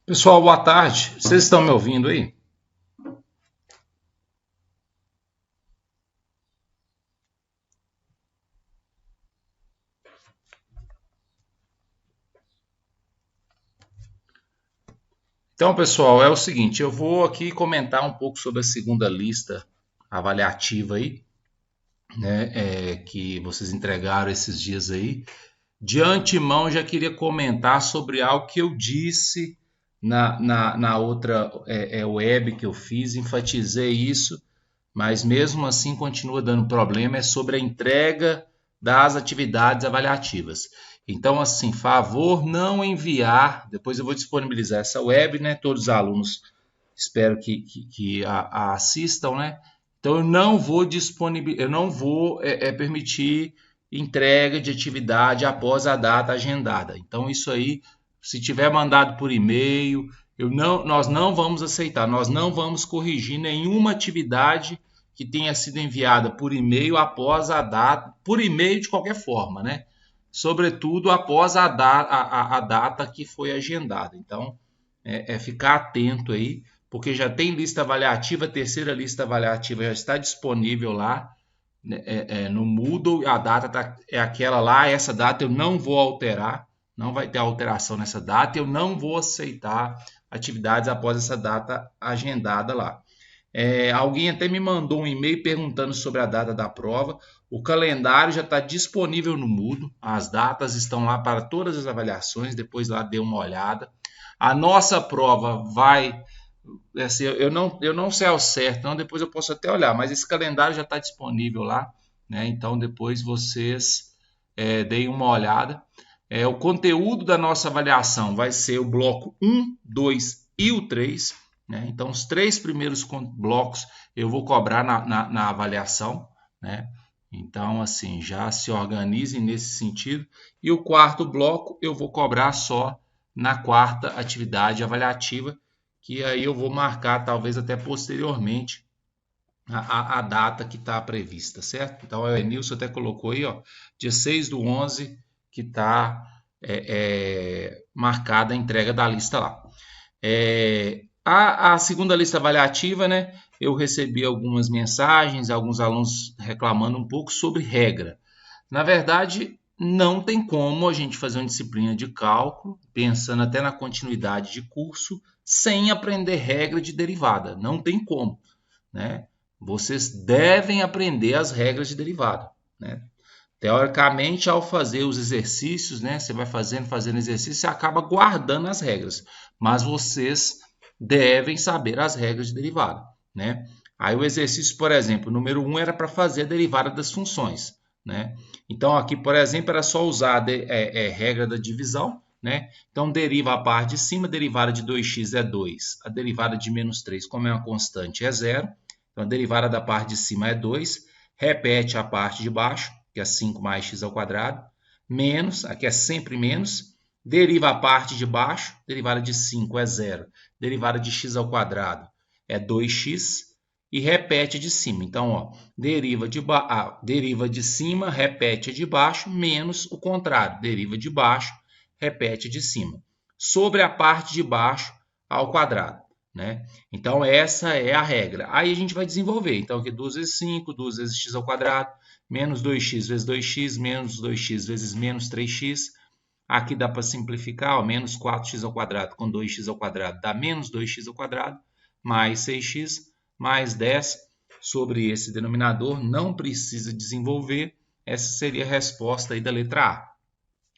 Pessoal, boa tarde. Vocês estão me ouvindo aí? Então, pessoal, é o seguinte, eu vou aqui comentar um pouco sobre a segunda lista avaliativa aí, né, que vocês entregaram esses dias aí. De antemão, já queria comentar sobre algo que eu disse na outra web que eu fiz, enfatizei isso, mas mesmo assim continua dando problema, é sobre a entrega das atividades avaliativas. Então, assim, favor não enviar, depois eu vou disponibilizar essa web, né? Todos os alunos espero que a assistam, né? Então eu não vou disponibilizar, eu não vou permitir entrega de atividade após a data agendada. Então isso aí, se tiver mandado por e-mail, nós não vamos aceitar, nós não vamos corrigir nenhuma atividade que tenha sido enviada por e-mail após a data, por e-mail de qualquer forma, né? Sobretudo após a data que foi agendada. Então, ficar atento aí, porque já tem lista avaliativa, a terceira lista avaliativa já está disponível lá, né, no Moodle, a data é aquela lá, essa data eu não vou alterar, não vai ter alteração nessa data, eu não vou aceitar atividades após essa data agendada lá. Alguém até me mandou um e-mail perguntando sobre a data da prova. O calendário já está disponível no Moodle, as datas estão lá para todas as avaliações, depois lá dê uma olhada. A nossa prova vai, assim, eu não sei ao certo, não, depois eu posso até olhar, mas esse calendário já está disponível lá, né? Então depois vocês deem uma olhada. O conteúdo da nossa avaliação vai ser o bloco 1, 2 e o 3, né? Então os três primeiros blocos eu vou cobrar na avaliação, né? Então, assim, já se organizem nesse sentido. E o quarto bloco eu vou cobrar só na quarta atividade avaliativa, que aí eu vou marcar talvez até posteriormente a data que está prevista, certo? Então, o Enilson até colocou aí, ó, dia 6/11, que está marcada a entrega da lista lá. A segunda lista avaliativa, né? Eu recebi algumas mensagens, alguns alunos reclamando um pouco sobre regra. Na verdade, não tem como a gente fazer uma disciplina de cálculo, pensando até na continuidade de curso, sem aprender regra de derivada. Não tem como, né? Vocês devem aprender as regras de derivada, né? Teoricamente, ao fazer os exercícios, né, você vai fazendo exercício, você acaba guardando as regras, mas vocês devem saber as regras de derivada, né? Aí o exercício, por exemplo, número 1 era para fazer a derivada das funções, né? Então aqui, por exemplo, era só usar a regra da divisão, né? Então deriva a parte de cima, a derivada de 2x é 2, a derivada de menos 3, como é uma constante, é 0. Então a derivada da parte de cima é 2, repete a parte de baixo, que é 5 mais x ao quadrado, menos, aqui é sempre menos, deriva a parte de baixo, derivada de 5 é 0, derivada de x ao quadrado é 2x, e repete de cima. Então, ó, deriva de cima, repete a de baixo, menos o contrário, deriva de baixo, repete de cima. Sobre a parte de baixo ao quadrado, né? Então, essa é a regra. Aí a gente vai desenvolver. Então, aqui 2 vezes 5, 2 vezes x ao quadrado, menos 2x vezes 2x, menos 2x vezes menos 3x. Aqui dá para simplificar, ó, menos 4x ao quadrado com 2x ao quadrado dá menos 2x ao quadrado, mais 6x, mais 10 sobre esse denominador. Não precisa desenvolver. Essa seria a resposta aí da letra A.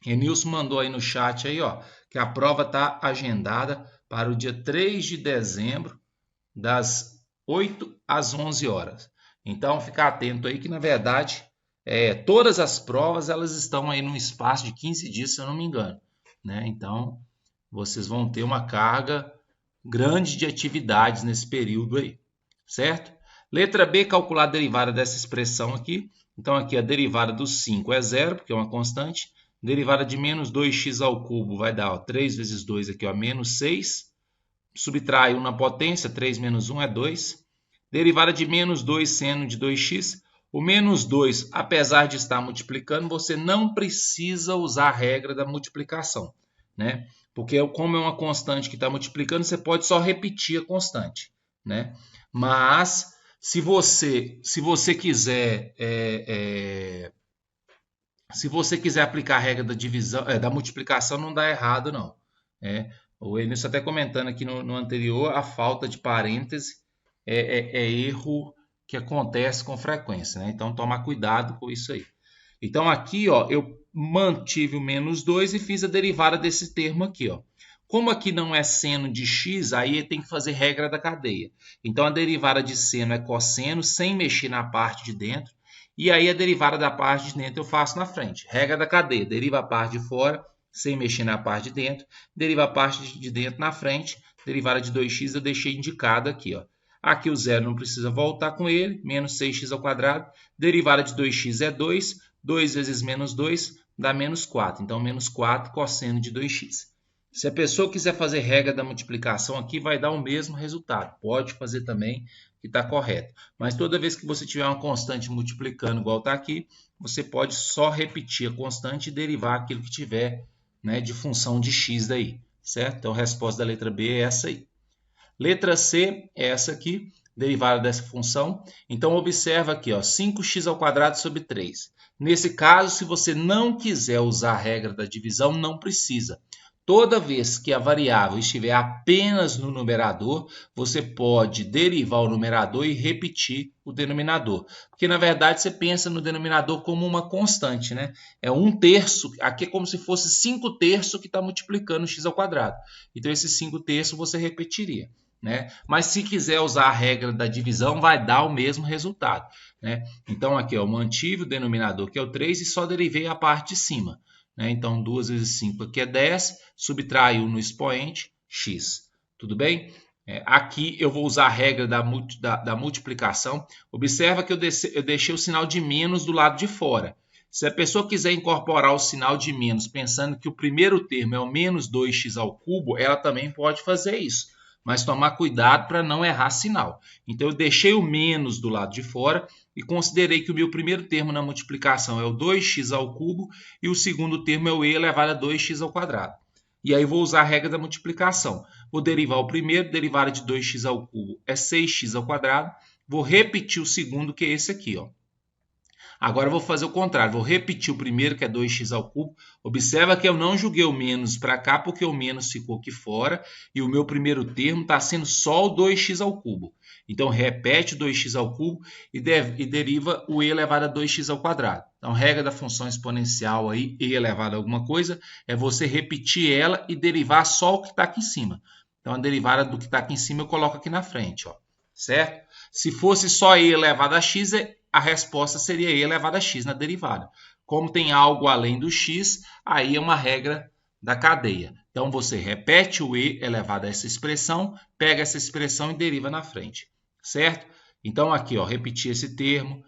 Renilson mandou aí no chat aí, ó, que a prova está agendada para o dia 3 de dezembro, das 8 às 11 horas. Então, ficar atento aí que, na verdade, todas as provas elas estão aí num espaço de 15 dias, se eu não me engano, né? Então, vocês vão ter uma carga grande de atividades nesse período aí, certo? Letra B, calcular a derivada dessa expressão aqui. Então, aqui a derivada do 5 é 0, porque é uma constante. Derivada de menos 2x ao cubo vai dar, ó, 3 vezes 2 aqui, ó, menos 6. Subtrai 1 na potência, 3 menos 1 é 2. Derivada de menos 2 seno de 2x. O menos 2, apesar de estar multiplicando, você não precisa usar a regra da multiplicação. né? Porque como é uma constante que está multiplicando, você pode só repetir a constante, né? Mas se você quiser se você quiser aplicar a regra da divisão, da multiplicação, não dá errado, não. O Enes até comentando aqui no anterior, a falta de parêntese é erro que acontece com frequência, né? Então, tomar cuidado com isso aí. Então, aqui, ó, eu mantive o menos 2 e fiz a derivada desse termo aqui, ó. Como aqui não é seno de x, aí tem que fazer regra da cadeia. Então, a derivada de seno é cosseno, sem mexer na parte de dentro. E aí, a derivada da parte de dentro eu faço na frente. Regra da cadeia, deriva a parte de fora, sem mexer na parte de dentro. Deriva a parte de dentro na frente. Derivada de 2x eu deixei indicado aqui, ó. Aqui o zero não precisa voltar com ele, menos 6x ao quadrado. Derivada de 2x é 2. 2 vezes menos 2 dá menos 4. Então, menos 4 cosseno de 2x. Se a pessoa quiser fazer regra da multiplicação aqui, vai dar o mesmo resultado. Pode fazer também, que está correto. Mas toda vez que você tiver uma constante multiplicando igual está aqui, você pode só repetir a constante e derivar aquilo que tiver, né, de função de x daí. Certo? Então, a resposta da letra B é essa aí. Letra C é essa aqui, derivada dessa função. Então, observa aqui, ó, 5x ao quadrado sobre 3. Nesse caso, se você não quiser usar a regra da divisão, não precisa. Toda vez que a variável estiver apenas no numerador, você pode derivar o numerador e repetir o denominador. Porque, na verdade, você pensa no denominador como uma constante, né? É 1/3, aqui é como se fosse 5/3 que está multiplicando x ao quadrado. Então, esse 5/3 você repetiria, né? Mas se quiser usar a regra da divisão, vai dar o mesmo resultado, né? Então, aqui eu mantive o denominador, que é o 3, e só derivei a parte de cima. Então, 2 vezes 5 aqui é 10, subtrai 1 no expoente, x. Tudo bem? Aqui eu vou usar a regra da multiplicação. Observa que eu deixei o sinal de menos do lado de fora. Se a pessoa quiser incorporar o sinal de menos, pensando que o primeiro termo é o menos 2x ao cubo, ela também pode fazer isso. Mas tomar cuidado para não errar sinal. Então, eu deixei o menos do lado de fora e considerei que o meu primeiro termo na multiplicação é o 2x ao cubo e o segundo termo é o e elevado a 2x ao quadrado. E aí vou usar a regra da multiplicação. Vou derivar o primeiro, derivada de 2x ao cubo é 6x ao quadrado. Vou repetir o segundo, que é esse aqui, ó. Agora eu vou fazer o contrário, vou repetir o primeiro, que é 2x ao cubo. Observa que eu não joguei o menos para cá, porque o menos ficou aqui fora, e o meu primeiro termo está sendo só o 2x ao cubo. Então, repete o 2x ao cubo e deriva o e elevado a 2x ao quadrado. Então, regra da função exponencial aí, e elevado a alguma coisa, é você repetir ela e derivar só o que está aqui em cima. Então, a derivada do que está aqui em cima eu coloco aqui na frente, ó, certo? Se fosse só e elevado a x, a resposta seria e elevado a x na derivada. Como tem algo além do x, aí é uma regra da cadeia. Então, você repete o e elevado a essa expressão, pega essa expressão e deriva na frente, certo? Então, aqui, ó, repetir esse termo.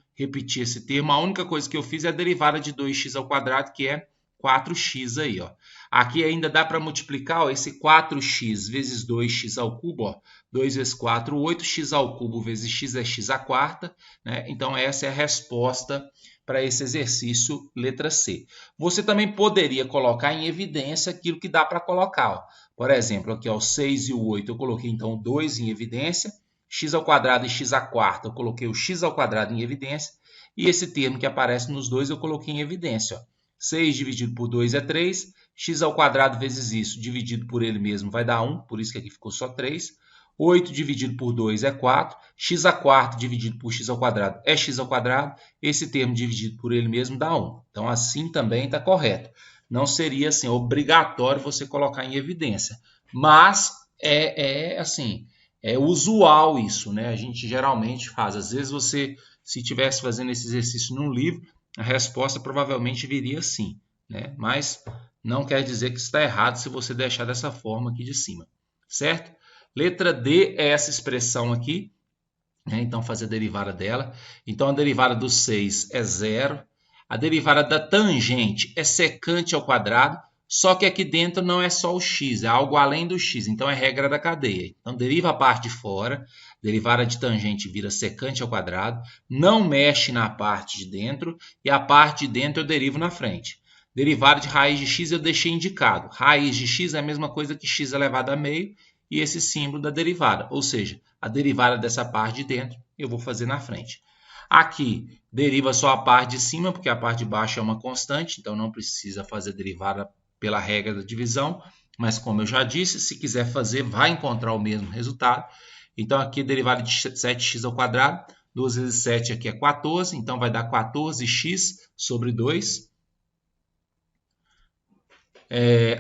A única coisa que eu fiz é a derivada de 2x ao quadrado, que é 4x aí, ó. Aqui ainda dá para multiplicar, ó, esse 4x vezes 2x ao cubo, ó. 2 vezes 4, 8x ao cubo vezes x é x à quarta, né? Então, essa é a resposta para esse exercício, letra C. Você também poderia colocar em evidência aquilo que dá para colocar, ó. Por exemplo, aqui, ó, o 6 e o 8, eu coloquei, então, o 2 em evidência. X ao quadrado e x à quarta, eu coloquei o x ao quadrado em evidência. E esse termo que aparece nos dois, eu coloquei em evidência, ó. 6 dividido por 2 é 3. X ao quadrado vezes isso, dividido por ele mesmo, vai dar 1. Por isso que aqui ficou só 3. 8 dividido por 2 é 4. X à quarta dividido por x ao quadrado é x ao quadrado. Esse termo dividido por ele mesmo dá 1. Então, assim também está correto. Não seria assim, obrigatório você colocar em evidência. Mas é usual isso, né? A gente geralmente faz. Às vezes você, se estivesse fazendo esse exercício num livro, a resposta provavelmente viria assim, né? Mas não quer dizer que está errado se você deixar dessa forma aqui de cima, certo? Letra D é essa expressão aqui, né? Então, fazer a derivada dela. Então, a derivada do 6 é 0. A derivada da tangente é secante ao quadrado, só que aqui dentro não é só o x, é algo além do x. Então, é regra da cadeia. Então, deriva a parte de fora. Derivada de tangente vira secante ao quadrado. Não mexe na parte de dentro. E a parte de dentro eu derivo na frente. Derivada de raiz de x eu deixei indicado. Raiz de x é a mesma coisa que x elevado a meio e esse símbolo da derivada. Ou seja, a derivada dessa parte de dentro eu vou fazer na frente. Aqui, deriva só a parte de cima, porque a parte de baixo é uma constante, então não precisa fazer derivada pela regra da divisão. Mas como eu já disse, se quiser fazer, vai encontrar o mesmo resultado. Então aqui, derivada de 7x ao quadrado, 2 vezes 7 aqui é 14, então vai dar 14x sobre 2.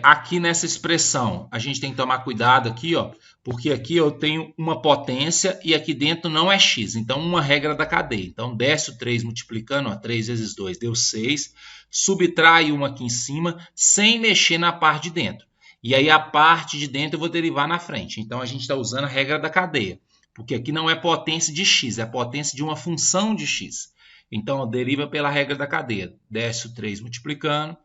Aqui nessa expressão, a gente tem que tomar cuidado aqui, ó, porque aqui eu tenho uma potência e aqui dentro não é x. Então, uma regra da cadeia. Então, desce o 3 multiplicando, ó, 3 vezes 2 deu 6. Subtrai 1 aqui em cima, sem mexer na parte de dentro. E aí, a parte de dentro eu vou derivar na frente. Então, a gente está usando a regra da cadeia. Porque aqui não é potência de x, é potência de uma função de x. Então, deriva pela regra da cadeia. Desce o 3 multiplicando.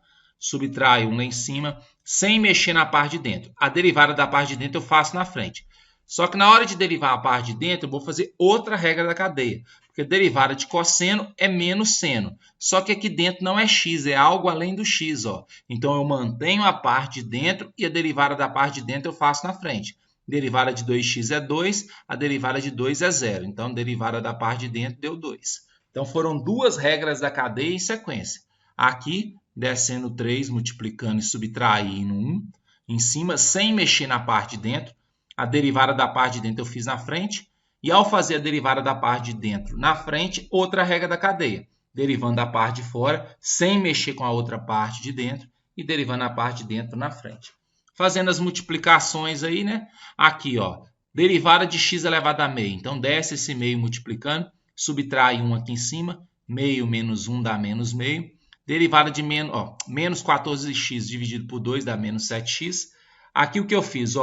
Subtrai 1 lá em cima, sem mexer na parte de dentro. A derivada da parte de dentro eu faço na frente. Só que na hora de derivar a parte de dentro, eu vou fazer outra regra da cadeia. Porque a derivada de cosseno é menos seno. Só que aqui dentro não é x, é algo além do x. Ó. Então, eu mantenho a parte de dentro e a derivada da parte de dentro eu faço na frente. Derivada de 2x é 2, a derivada de 2 é 0. Então, a derivada da parte de dentro deu 2. Então, foram duas regras da cadeia em sequência. Aqui, descendo 3, multiplicando e subtraindo 1 em cima, sem mexer na parte de dentro. A derivada da parte de dentro eu fiz na frente. E ao fazer a derivada da parte de dentro na frente, outra regra da cadeia. Derivando a parte de fora, sem mexer com a outra parte de dentro. E derivando a parte de dentro na frente. Fazendo as multiplicações aí, né? Aqui, ó, derivada de x elevado a meio. Então, desce esse meio multiplicando, subtrai 1 aqui em cima. Meio menos 1 dá menos meio. Derivada de menos 14x dividido por 2 dá menos 7x. Aqui o que eu fiz?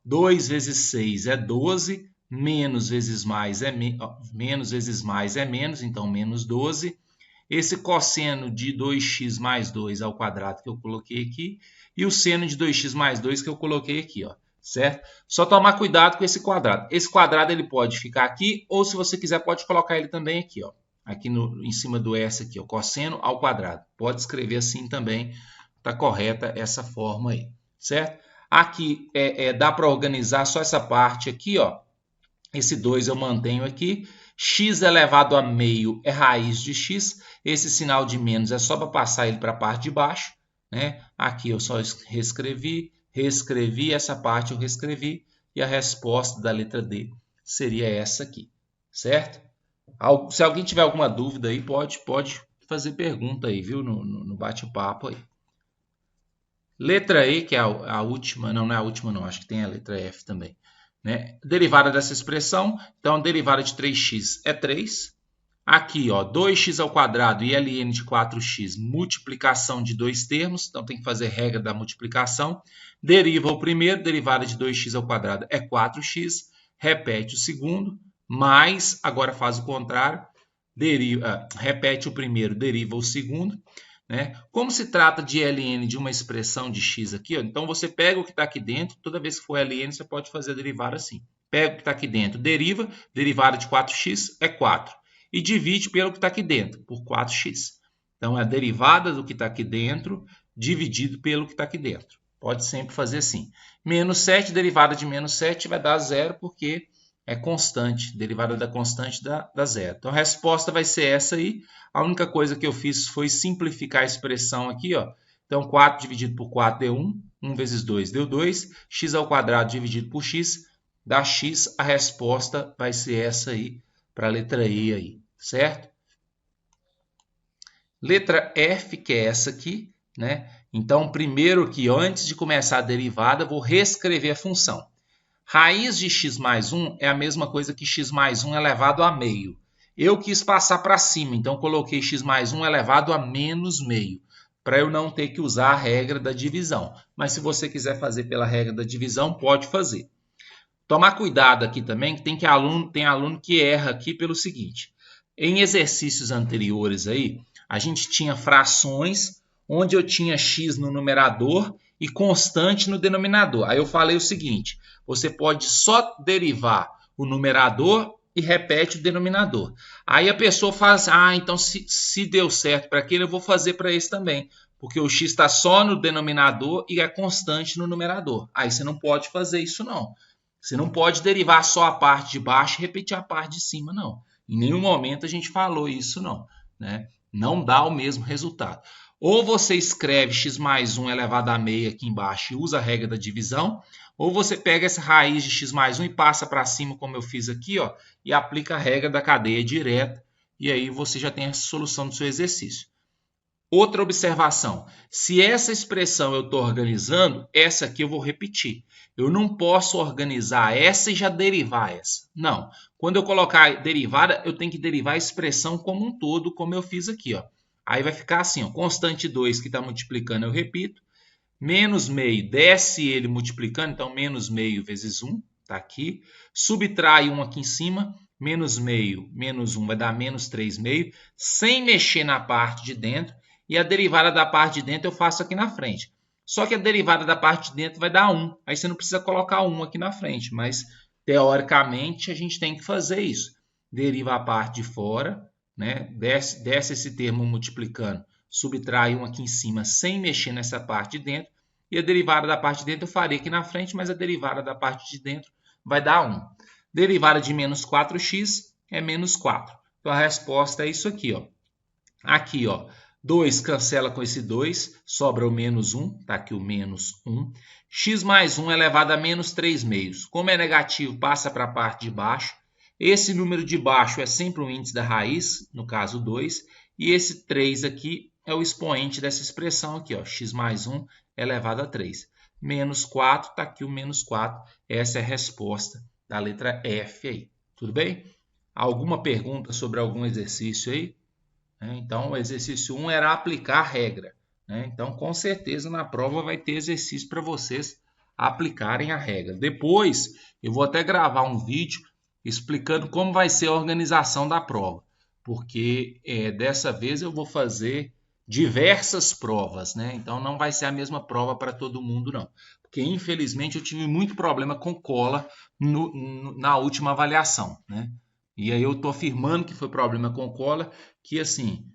2 vezes 6 é 12, menos vezes mais é menos, então menos 12. Esse cosseno de 2x mais 2 ao quadrado que eu coloquei aqui. E o seno de 2x mais 2 que eu coloquei aqui, ó, certo? Só tomar cuidado com esse quadrado. Esse quadrado ele pode ficar aqui, ou se você quiser pode colocar ele também aqui, ó. Aqui em cima do S aqui, o cosseno ao quadrado. Pode escrever assim também, está correta essa forma aí, certo? Aqui dá para organizar só essa parte aqui, ó. Esse 2 eu mantenho aqui. X elevado a meio é raiz de x. Esse sinal de menos é só para passar ele para a parte de baixo, né? Aqui eu só reescrevi, essa parte eu reescrevi. E a resposta da letra D seria essa aqui, certo? Se alguém tiver alguma dúvida aí, pode fazer pergunta aí, viu? No bate-papo aí. Letra E, que é a última, não é a última não, acho que tem a letra F também. Né? Derivada dessa expressão, então a derivada de 3x é 3. Aqui, ó, 2x ao quadrado e ln de 4x, multiplicação de dois termos, então tem que fazer regra da multiplicação. Deriva o primeiro, derivada de 2x ao quadrado é 4x, repete o segundo. Mais, agora faz o contrário, repete o primeiro, deriva o segundo. Né? Como se trata de ln de uma expressão de x aqui, ó, então você pega o que está aqui dentro, toda vez que for ln você pode fazer a derivada assim. Pega o que está aqui dentro, deriva, derivada de 4x é 4. E divide pelo que está aqui dentro, por 4x. Então, é a derivada do que está aqui dentro, dividido pelo que está aqui dentro. Pode sempre fazer assim. Menos 7, derivada de menos 7 vai dar 0, porque é constante. Derivada da constante dá 0. Então, a resposta vai ser essa aí. A única coisa que eu fiz foi simplificar a expressão aqui, ó. Então, 4 dividido por 4 deu 1. 1 vezes 2 deu 2. X ao quadrado dividido por x dá x. A resposta vai ser essa aí, para a letra E aí, certo? Letra F, que é essa aqui, né? Então, primeiro aqui, antes de começar a derivada, vou reescrever a função. Raiz de x mais 1 é a mesma coisa que x mais 1 elevado a meio. Eu quis passar para cima, então coloquei x mais 1 elevado a menos meio, para eu não ter que usar a regra da divisão. Mas se você quiser fazer pela regra da divisão, pode fazer. Tomar cuidado aqui também, que tem aluno que erra aqui pelo seguinte. Em exercícios anteriores aí, a gente tinha frações onde eu tinha x no numerador e constante no denominador. Aí eu falei o seguinte, você pode só derivar o numerador e repete o denominador. Aí a pessoa fala assim, então se deu certo para aquele, eu vou fazer para esse também. porque o x está só no denominador e é constante no numerador. Aí você não pode fazer isso, não. Você não pode derivar só a parte de baixo e repetir a parte de cima, não. Em nenhum momento a gente falou isso, não. Né? Não dá o mesmo resultado. Ou você escreve x mais 1 elevado a meio aqui embaixo e usa a regra da divisão, ou você pega essa raiz de x mais 1 e passa para cima, como eu fiz aqui, ó, e aplica a regra da cadeia direta, e aí você já tem a solução do seu exercício. Outra observação, se essa expressão eu estou organizando, essa aqui eu vou repetir. Eu não posso organizar essa e já derivar essa. Não. Quando eu colocar derivada, eu tenho que derivar a expressão como um todo, como eu fiz aqui. Ó. Aí vai ficar assim, ó, constante 2 que está multiplicando, eu repito. Menos meio, desce ele multiplicando, então menos meio vezes 1, está aqui. Subtrai 1 aqui em cima, menos meio, menos 1 vai dar menos 3 meio, sem mexer na parte de dentro. E a derivada da parte de dentro eu faço aqui na frente. Só que a derivada da parte de dentro vai dar 1. Aí você não precisa colocar 1 aqui na frente, mas teoricamente a gente tem que fazer isso. Deriva a parte de fora, né? Desce esse termo multiplicando, subtrai 1 aqui em cima sem mexer nessa parte de dentro. E a derivada da parte de dentro eu faria aqui na frente, mas a derivada da parte de dentro vai dar 1. Derivada de menos 4x é menos 4. Então a resposta é isso aqui, ó. Aqui, ó. 2 cancela com esse 2, sobra o menos 1, está aqui o menos 1. X mais 1 elevado a menos 3 meios. Como é negativo, passa para a parte de baixo. Esse número de baixo é sempre o índice da raiz, no caso 2. E esse 3 aqui é o expoente dessa expressão aqui, ó, x mais 1 elevado a 3. Menos 4, está aqui o menos 4. Essa é a resposta da letra F aí. Tudo bem? Alguma pergunta sobre algum exercício aí? Então, o exercício 1 era aplicar a regra. Então, com certeza, na prova vai ter exercício para vocês aplicarem a regra. Depois, eu vou até gravar um vídeo explicando como vai ser a organização da prova. Porque dessa vez eu vou fazer diversas provas. Então, não vai ser a mesma prova para todo mundo, não. Porque, infelizmente, eu tive muito problema com cola na última avaliação. E aí eu estou afirmando que foi problema com cola, que assim,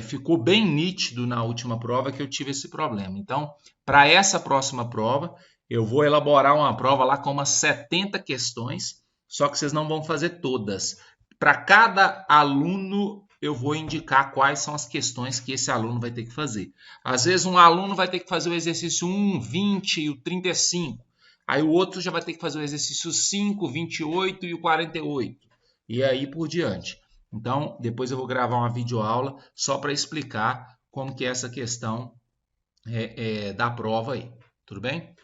ficou bem nítido na última prova que eu tive esse problema. Então, para essa próxima prova, eu vou elaborar uma prova lá com umas 70 questões, só que vocês não vão fazer todas. Para cada aluno, eu vou indicar quais são as questões que esse aluno vai ter que fazer. Às vezes, um aluno vai ter que fazer o exercício 1, 20 e o 35. Aí o outro já vai ter que fazer o exercício 5, 28 e o 48. E aí por diante. Então, depois eu vou gravar uma videoaula só para explicar como que é essa questão da prova aí. Tudo bem?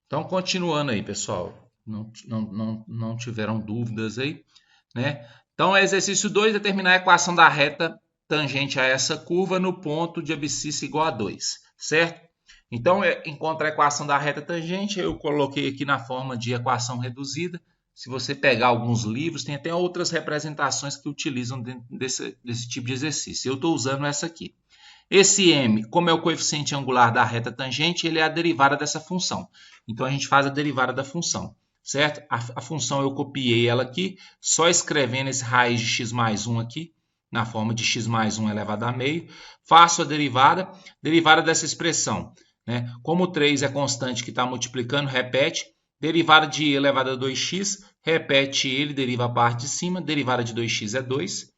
Então, continuando aí, pessoal. Não tiveram dúvidas aí, Então, exercício 2, determinar a equação da reta tangente a essa curva no ponto de abscissa igual a 2, certo? Então, encontrar a equação da reta tangente, eu coloquei aqui na forma de equação reduzida. Se você pegar alguns livros, tem até outras representações que utilizam desse tipo de exercício. Eu estou usando essa aqui. Esse m, como é o coeficiente angular da reta tangente, ele é a derivada dessa função. Então, a gente faz a derivada da função, certo? A função eu copiei ela aqui, só escrevendo esse raiz de x mais 1 aqui, na forma de x mais 1 elevado a meio. Faço a derivada dessa expressão. Como o 3 é constante que está multiplicando, repete. Derivada de i elevado a 2x, repete ele, deriva a parte de cima. Derivada de 2x é 2.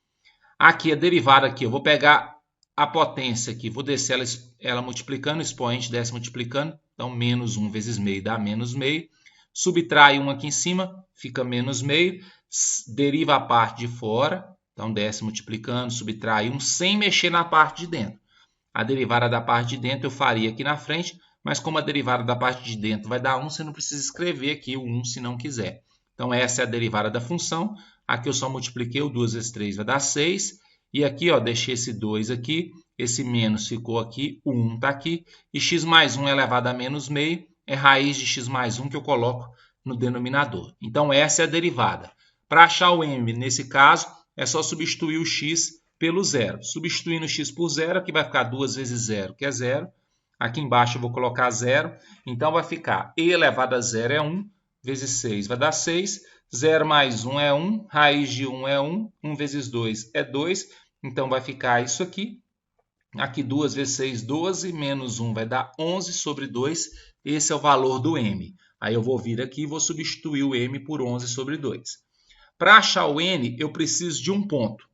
Aqui, a derivada aqui, eu vou pegar a potência aqui, vou descer ela multiplicando, expoente desce multiplicando. Então, menos 1 vezes meio dá menos meio. Subtrai 1 aqui em cima, fica menos meio. Deriva a parte de fora. Então, desce multiplicando, subtrai 1, sem mexer na parte de dentro. A derivada da parte de dentro eu faria aqui na frente, mas como a derivada da parte de dentro vai dar 1, você não precisa escrever aqui o 1 se não quiser. Então, essa é a derivada da função. Aqui eu só multipliquei, o 2 vezes 3 vai dar 6. E aqui, ó, deixei esse 2 aqui, esse menos ficou aqui, o 1 está aqui. E x mais 1 elevado a menos meio é raiz de x mais 1 que eu coloco no denominador. Então, essa é a derivada. Para achar o m, nesse caso, é só substituir o x pelo zero. Substituindo o x por zero, aqui vai ficar 2 vezes 0, que é 0. Aqui embaixo eu vou colocar 0. Então, vai ficar e elevado a 0 é 1, vezes 6 vai dar 6. 0 mais 1 é 1, raiz de 1 é 1, 1 vezes 2 é 2. Então, vai ficar isso aqui. Aqui 2 vezes 6, 12, menos 1 vai dar 11 sobre 2. Esse é o valor do m. Aí eu vou vir aqui e vou substituir o m por 11 sobre 2. Para achar o n, eu preciso de um ponto,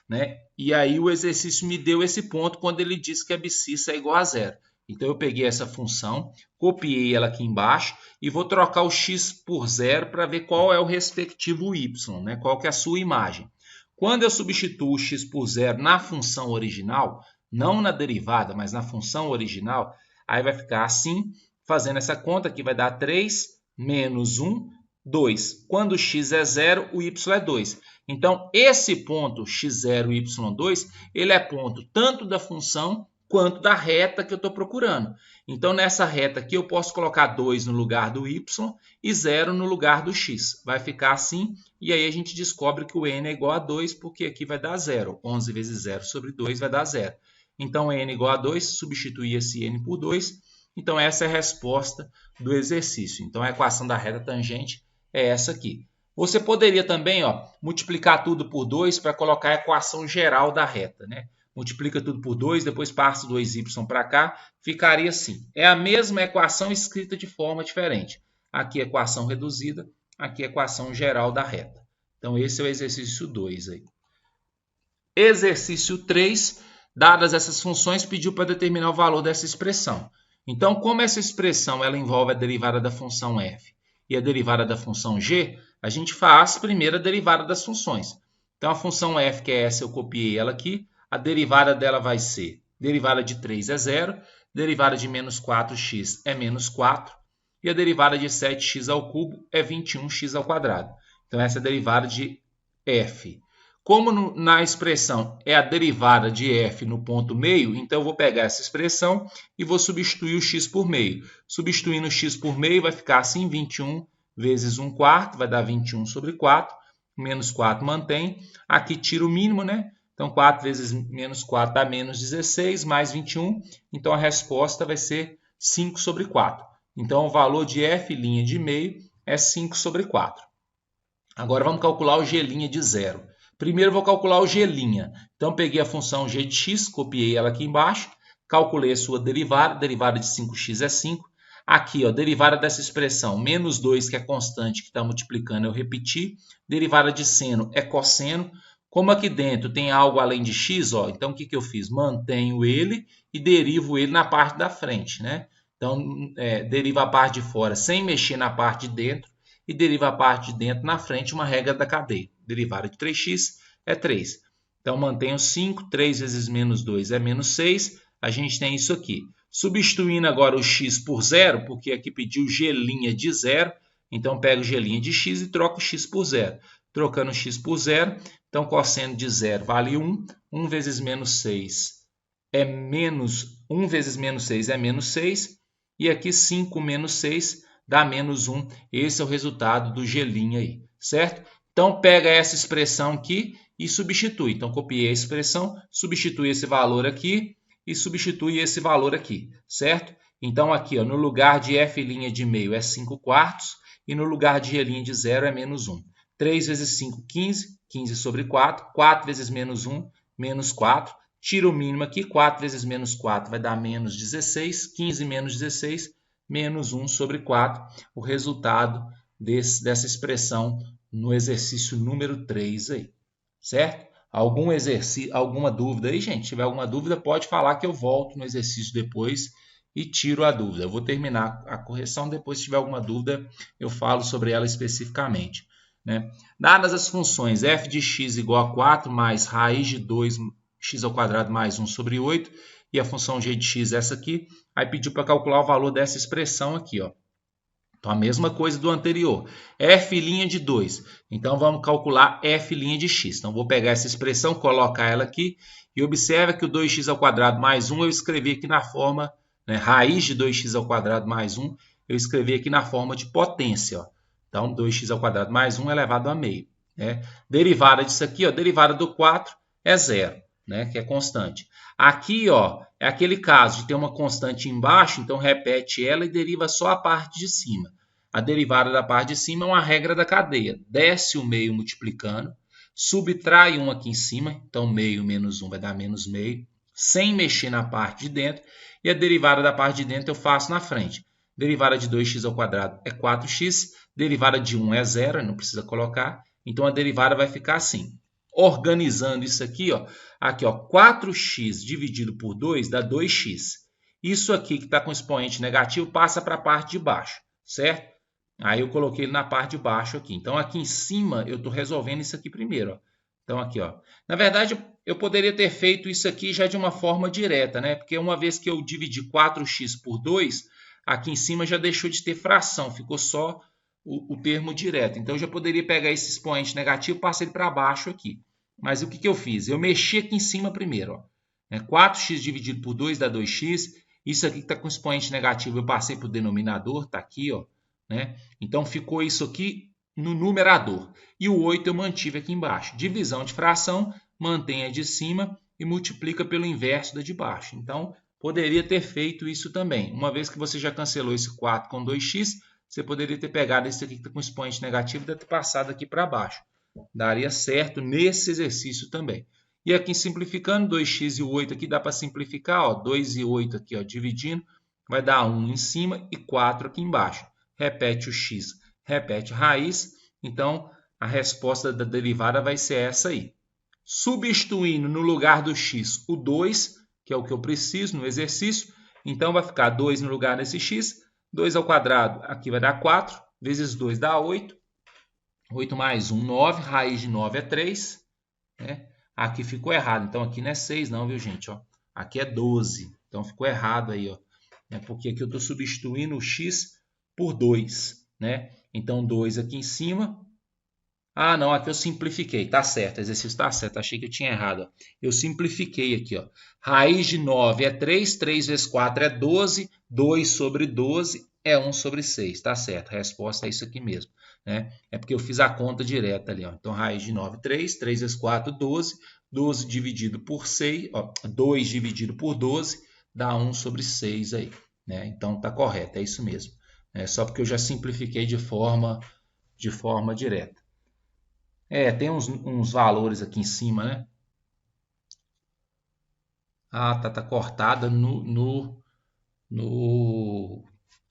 né? E aí o exercício me deu esse ponto quando ele disse que a abscissa é igual a 0. Então, eu peguei essa função, copiei ela aqui embaixo e vou trocar o x por 0 para ver qual é o respectivo y, né? Qual que é a sua imagem. Quando eu substituo o x por 0 na função original, não na derivada, mas na função original, aí vai ficar assim, fazendo essa conta aqui vai dar 3 menos 1, 2. Quando o x é 0, o y é 2. Então, esse ponto x0 e y2, ele é ponto tanto da função quanto da reta que eu estou procurando. Então, nessa reta aqui, eu posso colocar 2 no lugar do y e 0 no lugar do x. Vai ficar assim, e aí a gente descobre que o n é igual a 2, porque aqui vai dar 0. 11 vezes 0 sobre 2 vai dar 0. Então, n é igual a 2, substituir esse n por 2. Então, essa é a resposta do exercício. Então, a equação da reta tangente é essa aqui. Você poderia também multiplicar tudo por 2 para colocar a equação geral da reta, né? Multiplica tudo por 2, depois passa o 2y para cá, ficaria assim. É a mesma equação escrita de forma diferente. Aqui a equação reduzida, aqui a equação geral da reta. Então, esse é o exercício 2 aí. Exercício 3, dadas essas funções, pediu para determinar o valor dessa expressão. Então, como essa expressão ela envolve a derivada da função f e a derivada da função g, a gente faz primeiro a derivada das funções. Então, a função f, que é essa, eu copiei ela aqui. A derivada dela vai ser, derivada de 3 é 0, derivada de menos 4x é menos 4, e a derivada de 7x ao cubo é 21x ao quadrado. Então, essa é a derivada de f. Como na expressão é a derivada de f no ponto meio, então eu vou pegar essa expressão e vou substituir o x por meio. Substituindo o x por meio vai ficar assim, 21 vezes 1 quarto, vai dar 21 sobre 4, menos 4 mantém. Aqui tira o mínimo, né? Então, 4 vezes menos 4 dá menos 16, mais 21. Então, a resposta vai ser 5 sobre 4. Então, o valor de f' de meio é 5 sobre 4. Agora, vamos calcular o g' de 0. Primeiro, vou calcular o g'. Então, peguei a função g de x, copiei ela aqui embaixo, calculei a sua derivada. Derivada de 5x é 5. Aqui, derivada dessa expressão, menos 2, que é constante, que está multiplicando, eu repeti. Derivada de seno é cosseno. Como aqui dentro tem algo além de x, então o que eu fiz? Mantenho ele e derivo ele na parte da frente, né? Então, deriva a parte de fora sem mexer na parte de dentro e deriva a parte de dentro na frente, uma regra da cadeia. Derivada de 3x é 3. Então, mantenho 5, 3 vezes menos 2 é menos 6. A gente tem isso aqui. Substituindo agora o x por 0, porque aqui pediu g' de 0, então pego g' de x e troco o x por 0. Trocando x por 0, então cosseno de 0 vale 1. 1 vezes menos 6 é menos 1 vezes menos 6 é menos 6. E aqui 5 menos 6 dá menos 1. Esse é o resultado do g' aí, certo? Então, pega essa expressão aqui e substitui. Então, copiei a expressão, substitui esse valor aqui e substitui esse valor aqui, certo? Então, aqui, no lugar de f' de meio é 5 quartos e no lugar de g' de 0 é menos 1. 3 vezes 5, 15. 15 sobre 4. 4 vezes menos 1, menos 4. Tira o mínimo aqui. 4 vezes menos 4 vai dar menos 16. 15 menos 16, menos 1 sobre 4. O resultado dessa expressão no exercício número 3 aí. Certo? Alguma dúvida aí, gente? Se tiver alguma dúvida, pode falar que eu volto no exercício depois e tiro a dúvida. Eu vou terminar a correção, depois se tiver alguma dúvida, eu falo sobre ela especificamente. Né? Dadas as funções f de x igual a 4 mais raiz de 2x ao quadrado mais 1 sobre 8 e a função g de x essa aqui, aí pediu para calcular o valor dessa expressão aqui. Então, a mesma coisa do anterior. f' de 2. Então, vamos calcular f' de x. Então, vou pegar essa expressão, colocar ela aqui e observa que o 2x ao quadrado mais 1 eu escrevi aqui na forma, né, raiz de 2x ao quadrado mais 1, eu escrevi aqui na forma de potência. Então, 2x² mais 1 elevado a meio. Né? Derivada disso aqui, ó, derivada do 4 é 0, né? Que é constante. Aqui, ó, é aquele caso de ter uma constante embaixo, então repete ela e deriva só a parte de cima. A derivada da parte de cima é uma regra da cadeia. Desce o meio multiplicando, subtrai 1 aqui em cima, então meio menos 1 vai dar menos meio, sem mexer na parte de dentro, e a derivada da parte de dentro eu faço na frente. Derivada de 2x² é 4x, derivada de 1 é 0, não precisa colocar, então a derivada vai ficar assim. Organizando isso aqui, ó, 4x dividido por 2 dá 2x. Isso aqui que está com expoente negativo passa para a parte de baixo, certo? Aí eu coloquei ele na parte de baixo aqui. Então aqui em cima eu estou resolvendo isso aqui primeiro, ó. Então aqui, ó. Na verdade, eu poderia ter feito isso aqui já de uma forma direta, né? Porque uma vez que eu dividi 4x por 2, aqui em cima já deixou de ter fração, ficou só o termo direto. Então eu já poderia pegar esse expoente negativo e passar ele para baixo aqui. Mas o que eu fiz? Eu mexi aqui em cima primeiro, ó. 4x dividido por 2 dá 2x. Isso aqui que está com expoente negativo eu passei para o denominador, está aqui, ó. Né? Então ficou isso aqui no numerador. E o 8 eu mantive aqui embaixo. Divisão de fração, mantém a de cima e multiplica pelo inverso da de baixo. Então, poderia ter feito isso também. Uma vez que você já cancelou esse 4 com 2x, você poderia ter pegado esse aqui que está com expoente negativo e ter passado aqui para baixo. Daria certo nesse exercício também. E aqui simplificando, 2x e o 8 aqui dá para simplificar. Ó, 2 e 8 aqui, ó, dividindo, vai dar 1 em cima e 4 aqui embaixo. Repete o x, repete a raiz. Então, a resposta da derivada vai ser essa aí. Substituindo no lugar do x o 2, que é o que eu preciso no exercício. Então, vai ficar 2 no lugar desse x. 2 ao quadrado, aqui vai dar 4. Vezes 2 dá 8. 8 mais 1, 9. Raiz de 9 é 3. Né? Aqui ficou errado. Então, aqui não é 6 não, viu, gente? Ó, aqui é 12. Então, ficou errado aí. Ó. Porque aqui eu estou substituindo o x por 2, né? Então, 2 aqui em cima. Ah, não, aqui eu simplifiquei. Tá certo, o exercício está certo. Achei que eu tinha errado. Ó. Eu simplifiquei aqui. Ó. Raiz de 9 é 3, 3 vezes 4 é 12, 2 sobre 12 é 1 sobre 6. Tá certo, a resposta é isso aqui mesmo. Né? É porque eu fiz a conta direta ali. Ó. Então, raiz de 9, 3, 3 vezes 4, 12. 12 dividido por 6, ó, 2 dividido por 12 dá 1 sobre 6 aí. Né? Então, tá correto, é isso mesmo. Só porque eu já simplifiquei de forma direta. Tem uns valores aqui em cima, né? Ah, tá cortada no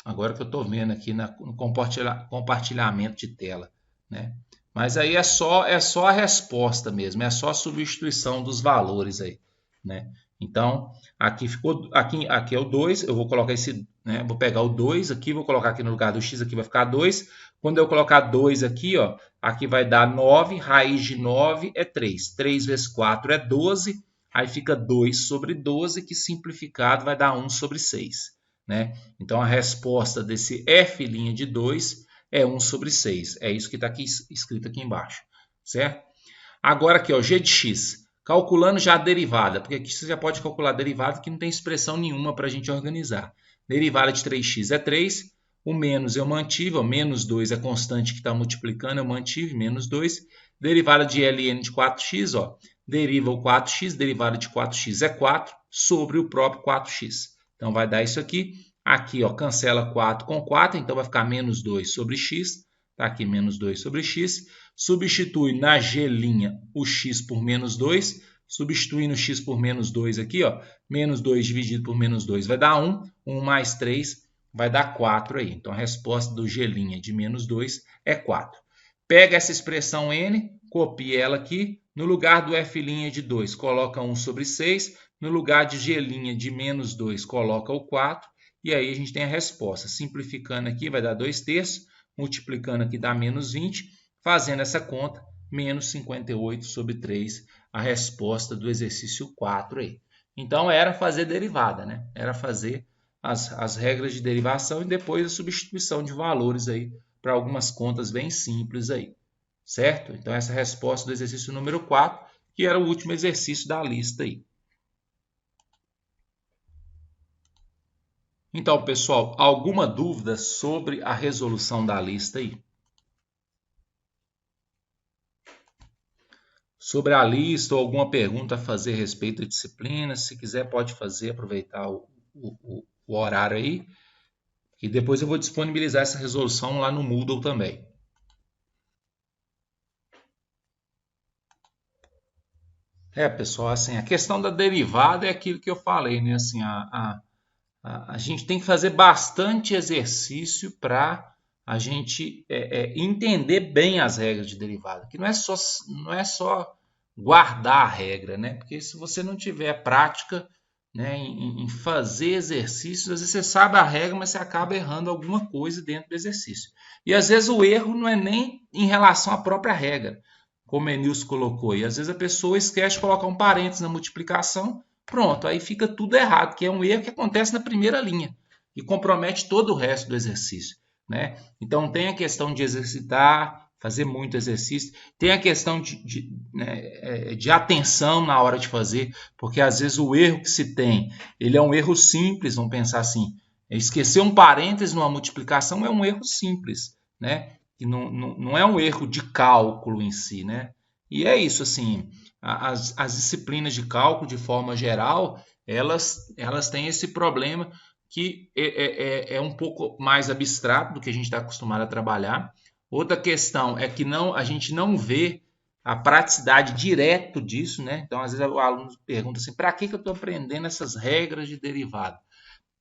agora que eu estou vendo aqui no compartilhamento de tela, né? Mas aí é só a resposta mesmo, é só a substituição dos valores aí, né? Então, aqui ficou aqui é o 2, eu vou colocar esse, né, vou pegar o 2 aqui, vou colocar aqui no lugar do x, aqui vai ficar 2. Quando eu colocar 2 aqui, ó, aqui vai dar 9, raiz de 9 é 3. 3 vezes 4 é 12, aí fica 2 sobre 12, que simplificado vai dar 1 sobre 6. Né? Então, a resposta desse f' de 2 é 1 sobre 6. É isso que está aqui escrito aqui embaixo. Certo? Agora aqui, ó, g de x. Calculando já a derivada, porque aqui você já pode calcular a derivada que não tem expressão nenhuma para a gente organizar. Derivada de 3x é 3. O menos eu mantive, ó, menos 2 é constante que está multiplicando, eu mantive, menos 2. Derivada de ln de 4x, ó, deriva o 4x, derivada de 4x é 4, sobre o próprio 4x. Então, vai dar isso aqui. Aqui, ó, cancela 4 com 4, então vai ficar menos 2 sobre x. Está aqui menos 2 sobre x. Substitui na g' o x por menos 2. Substituindo o x por menos 2 aqui, ó, menos 2 dividido por menos 2 vai dar 1. 1 mais 3 vai dar 4 aí. Então, a resposta do g' de menos 2 é 4. Pega essa expressão n, copia ela aqui. No lugar do f' de 2, coloca 1 sobre 6. No lugar de g' de menos 2, coloca o 4. E aí a gente tem a resposta. Simplificando aqui vai dar 2/3. Multiplicando aqui dá menos 20. Fazendo essa conta, menos 58 sobre 3. A resposta do exercício 4 aí. Então, era fazer derivada, né? Era fazer as regras de derivação e depois a substituição de valores aí para algumas contas bem simples aí. Certo? Então, essa é a resposta do exercício número 4, que era o último exercício da lista aí. Então, pessoal, alguma dúvida sobre a resolução da lista aí? sobre a lista ou alguma pergunta a fazer a respeito da disciplina. Se quiser, pode fazer, aproveitar o horário aí. E depois eu vou disponibilizar essa resolução lá no Moodle também. Pessoal, assim, a questão da derivada é aquilo que eu falei, né? Assim, a gente tem que fazer bastante exercício para a gente entender bem as regras de derivada, que não é só guardar a regra, né? Porque se você não tiver prática, né, em fazer exercícios, às vezes você sabe a regra, mas você acaba errando alguma coisa dentro do exercício. E às vezes o erro não é nem em relação à própria regra, como o Enilson colocou, e às vezes a pessoa esquece de colocar um parênteses na multiplicação. Pronto, aí fica tudo errado, que é um erro que acontece na primeira linha e compromete todo o resto do exercício, né? Então tem a questão de exercitar, fazer muito exercício, tem a questão de atenção na hora de fazer, porque às vezes o erro que se tem, ele é um erro simples, vamos pensar assim, esquecer um parêntese numa multiplicação é um erro simples, né? Que não é um erro de cálculo em si, né? E é isso, assim, as disciplinas de cálculo, de forma geral, elas têm esse problema que é um pouco mais abstrato do que a gente está acostumado a trabalhar. Outra questão é que a gente não vê a praticidade direto disso, né? Então, às vezes o aluno pergunta assim, para que eu estou aprendendo essas regras de derivada?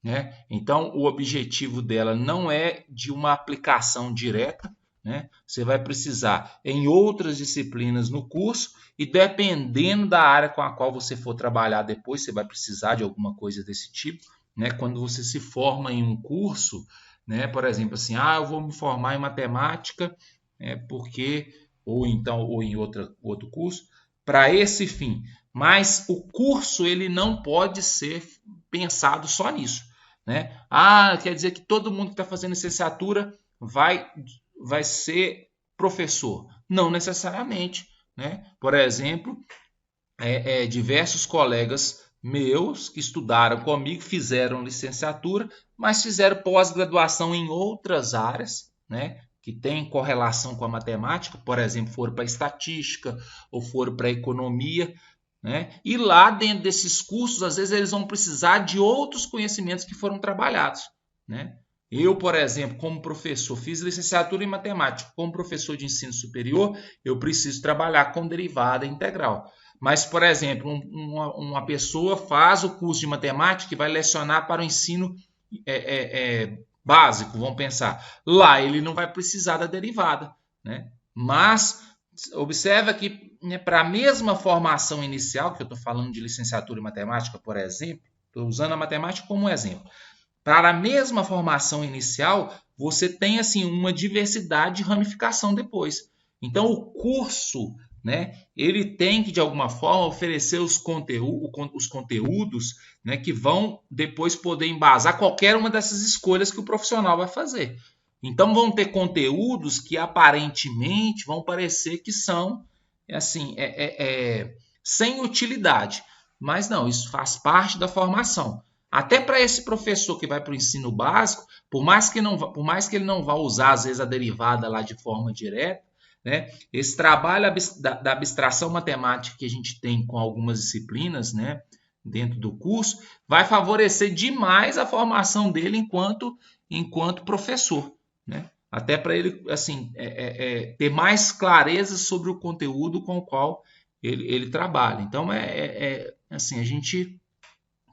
Né? Então, o objetivo dela não é de uma aplicação direta, né? Você vai precisar em outras disciplinas no curso e dependendo da área com a qual você for trabalhar depois, você vai precisar de alguma coisa desse tipo, né? Quando você se forma em um curso, né? Por exemplo, assim, eu vou me formar em matemática, porque ou em outro curso para esse fim. Mas o curso ele não pode ser pensado só nisso, né? Quer dizer que todo mundo que está fazendo licenciatura vai ser professor? Não necessariamente, né? Por exemplo, diversos colegas meus que estudaram comigo fizeram licenciatura, mas fizeram pós-graduação em outras áreas, né? Que tem correlação com a matemática, por exemplo, foram para estatística ou foram para economia, né? E lá dentro desses cursos, às vezes eles vão precisar de outros conhecimentos que foram trabalhados, né? Eu, por exemplo, como professor, fiz licenciatura em matemática. Como professor de ensino superior, eu preciso trabalhar com derivada integral. Mas, por exemplo, uma pessoa faz o curso de matemática e vai lecionar para o ensino básico, vamos pensar. Lá ele não vai precisar da derivada, né? Mas observa que, né, para a mesma formação inicial, que eu estou falando de licenciatura em matemática, por exemplo, estou usando a matemática como exemplo. Para a mesma formação inicial, você tem assim uma diversidade de ramificação depois. Então, o curso, né, ele tem que, de alguma forma, oferecer os conteúdos, né, que vão depois poder embasar qualquer uma dessas escolhas que o profissional vai fazer. Então, vão ter conteúdos que aparentemente vão parecer que são assim, sem utilidade. Mas não, isso faz parte da formação. Até para esse professor que vai para o ensino básico, por mais que ele não vá usar, às vezes, a derivada lá de forma direta, né, esse trabalho da abstração matemática que a gente tem com algumas disciplinas, né, dentro do curso, vai favorecer demais a formação dele enquanto professor, né? Até para ele assim, ter mais clareza sobre o conteúdo com o qual ele trabalha. Então, assim, a gente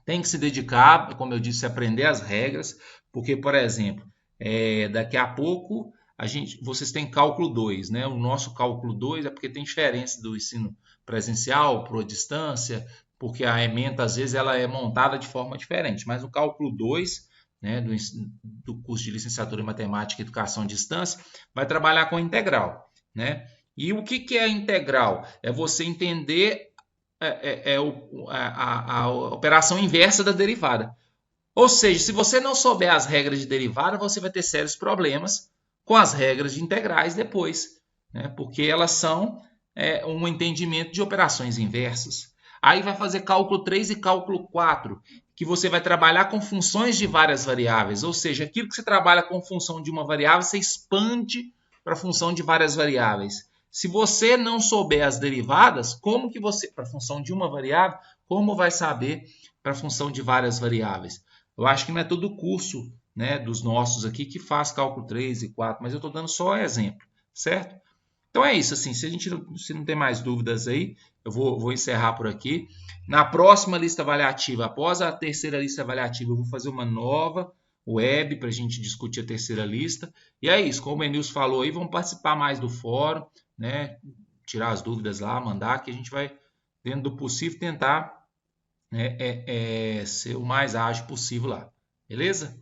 tem que se dedicar, como eu disse, a aprender as regras, porque, por exemplo, daqui a pouco vocês têm cálculo 2, né? O nosso cálculo 2 é porque tem diferença do ensino presencial para a distância, porque a ementa, às vezes, ela é montada de forma diferente, mas o cálculo 2, né, do curso de licenciatura em matemática e educação à distância, vai trabalhar com integral, né? E o que é a integral? É você entender a operação inversa da derivada. Ou seja, se você não souber as regras de derivada, você vai ter sérios problemas com as regras de integrais depois, né? Porque elas são um entendimento de operações inversas. Aí vai fazer cálculo 3 e cálculo 4, que você vai trabalhar com funções de várias variáveis, ou seja, aquilo que você trabalha com função de uma variável, você expande para a função de várias variáveis. Se você não souber as derivadas, como que você, para a função de uma variável, como vai saber para a função de várias variáveis? Eu acho que não é todo o curso, né, dos nossos aqui que faz cálculo 3 e 4, mas eu estou dando só exemplo, certo? Então é isso, assim, se não tem mais dúvidas aí, eu vou encerrar por aqui. Na próxima lista avaliativa, após a terceira lista avaliativa, eu vou fazer uma nova web para a gente discutir a terceira lista. E é isso, como o Benilson falou aí, vamos participar mais do fórum, né? Tirar as dúvidas lá, mandar, que a gente vai, dentro do possível, tentar, né, ser o mais ágil possível lá. Beleza?